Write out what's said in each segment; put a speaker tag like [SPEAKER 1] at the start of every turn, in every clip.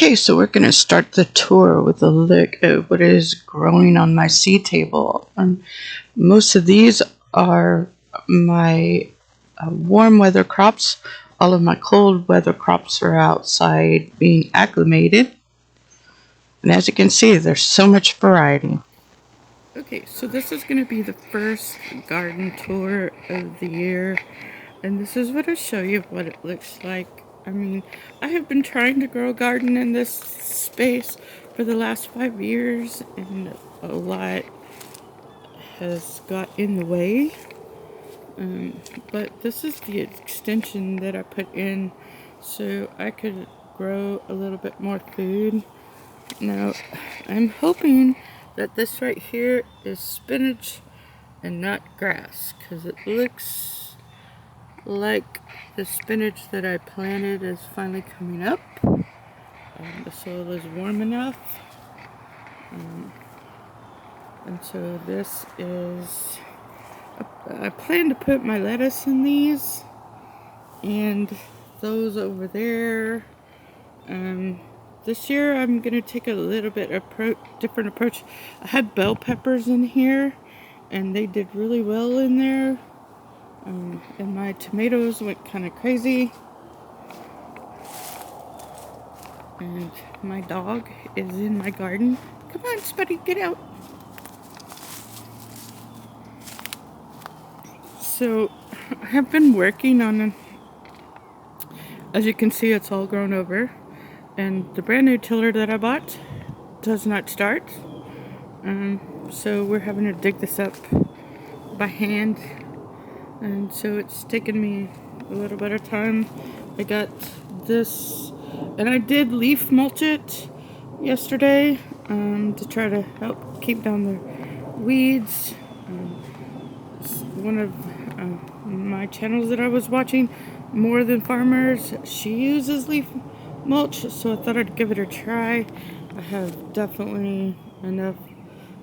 [SPEAKER 1] Okay, so we're going to start the tour with a look at what is growing on my seed table. Most of these are my warm weather crops. All of my cold weather crops are outside being acclimated. And as you can see, there's so much variety. Okay, so this is going to be the first garden tour of the year. And this is what I'll show you what it looks like. I mean, I have been trying to grow a garden in this space for the last 5 years, and a lot has got in the way. But this is the extension that I put in so I could grow a little bit more food. Now, I'm hoping that this right here is spinach and not grass, because it looks like the spinach that I planted is finally coming up. The soil is warm enough. And so this is, I plan to put my lettuce in these and those over there. This year I'm going to take a little bit different approach. I had bell peppers in here and they did really well in there. And my tomatoes went kind of crazy. And my dog is in my garden. Come on, Spuddy, get out. So I have been working on, as you can see, it's all grown over. And the brand new tiller that I bought does not start. So we're having to dig this up by hand. And so it's taken me a little bit of time. I got this, and I did leaf mulch it yesterday to try to help keep down the weeds. One of my channels that I was watching, More Than Farmers, she uses leaf mulch, so I thought I'd give it a try. I have definitely enough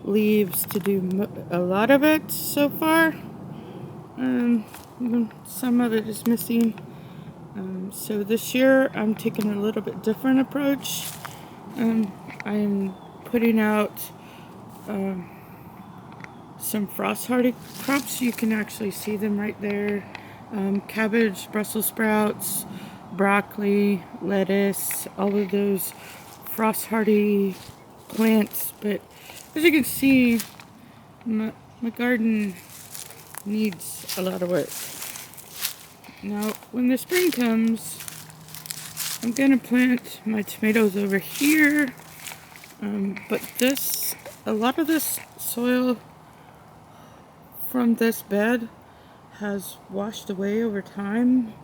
[SPEAKER 1] leaves to do a lot of it so far. Some of it is missing. So this year I'm taking a little bit different approach. I'm putting out some frost hardy crops. You can actually see them right there. Cabbage, Brussels sprouts, broccoli, lettuce, all of those frost hardy plants. But as you can see, my garden needs a lot of work. Now, when the spring comes, I'm gonna plant my tomatoes over here. But a lot of this soil from this bed has washed away over time.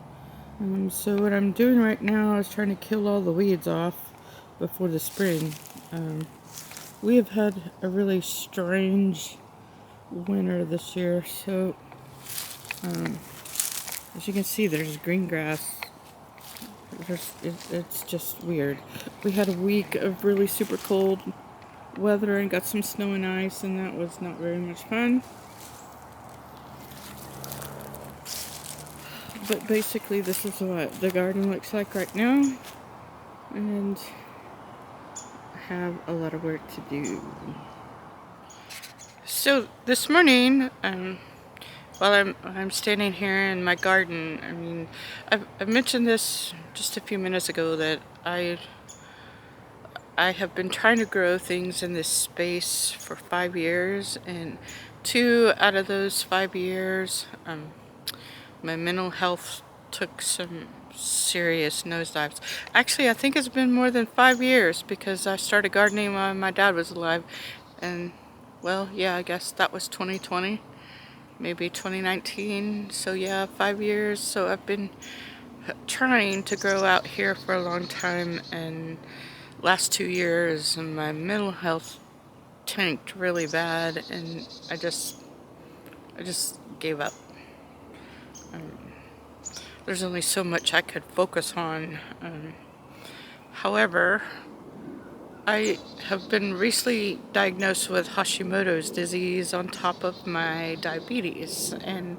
[SPEAKER 1] So what I'm doing right now is trying to kill all the weeds off before the spring. We have had a really strange winter this year, so as you can see, there's green grass. It's just weird. We had a week of really super cold weather and got some snow and ice, and that was not very much fun. But basically, this is what the garden looks like right now, and I have a lot of work to do. So this morning, while I'm standing here in my garden, I mean, I've mentioned this just a few minutes ago that I have been trying to grow things in this space for 5 years, and 2 out of those 5 years, my mental health took some serious nosedives. Actually, I think it's been more than 5 years, because I started gardening while my dad was alive, and well, yeah, I guess that was 2020. Maybe 2019, so yeah, 5 years. So I've been trying to grow out here for a long time, and last 2 years my mental health tanked really bad, and I just gave up. There's only so much I could focus on. However, I have been recently diagnosed with Hashimoto's disease on top of my diabetes. And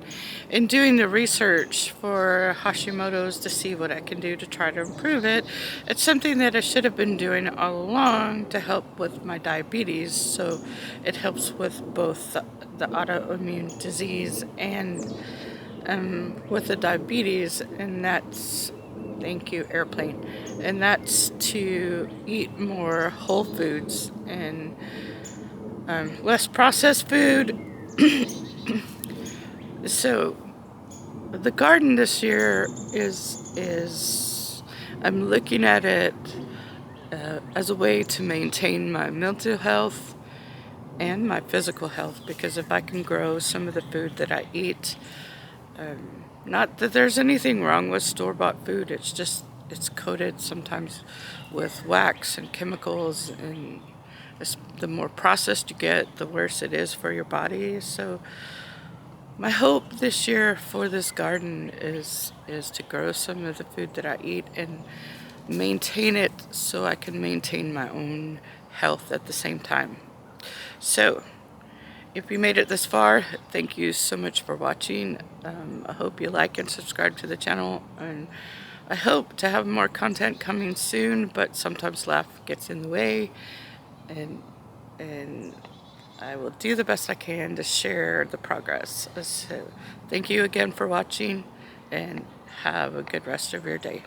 [SPEAKER 1] in doing the research for Hashimoto's to see what I can do to try to improve it, it's something that I should have been doing all along to help with my diabetes. So it helps with both the autoimmune disease and with the diabetes, and that's, thank you, airplane, and that's to eat more whole foods and less processed food. So the garden this year is I'm looking at it as a way to maintain my mental health and my physical health, because if I can grow some of the food that I eat, not that there's anything wrong with store-bought food, it's just it's coated sometimes with wax and chemicals, and the more processed you get, the worse it is for your body. So my hope this year for this garden is to grow some of the food that I eat and maintain it so I can maintain my own health at the same time. So if you made it this far, thank you so much for watching. I hope you like and subscribe to the channel, and I hope to have more content coming soon, but sometimes life gets in the way, and I will do the best I can to share the progress. So thank you again for watching, and have a good rest of your day.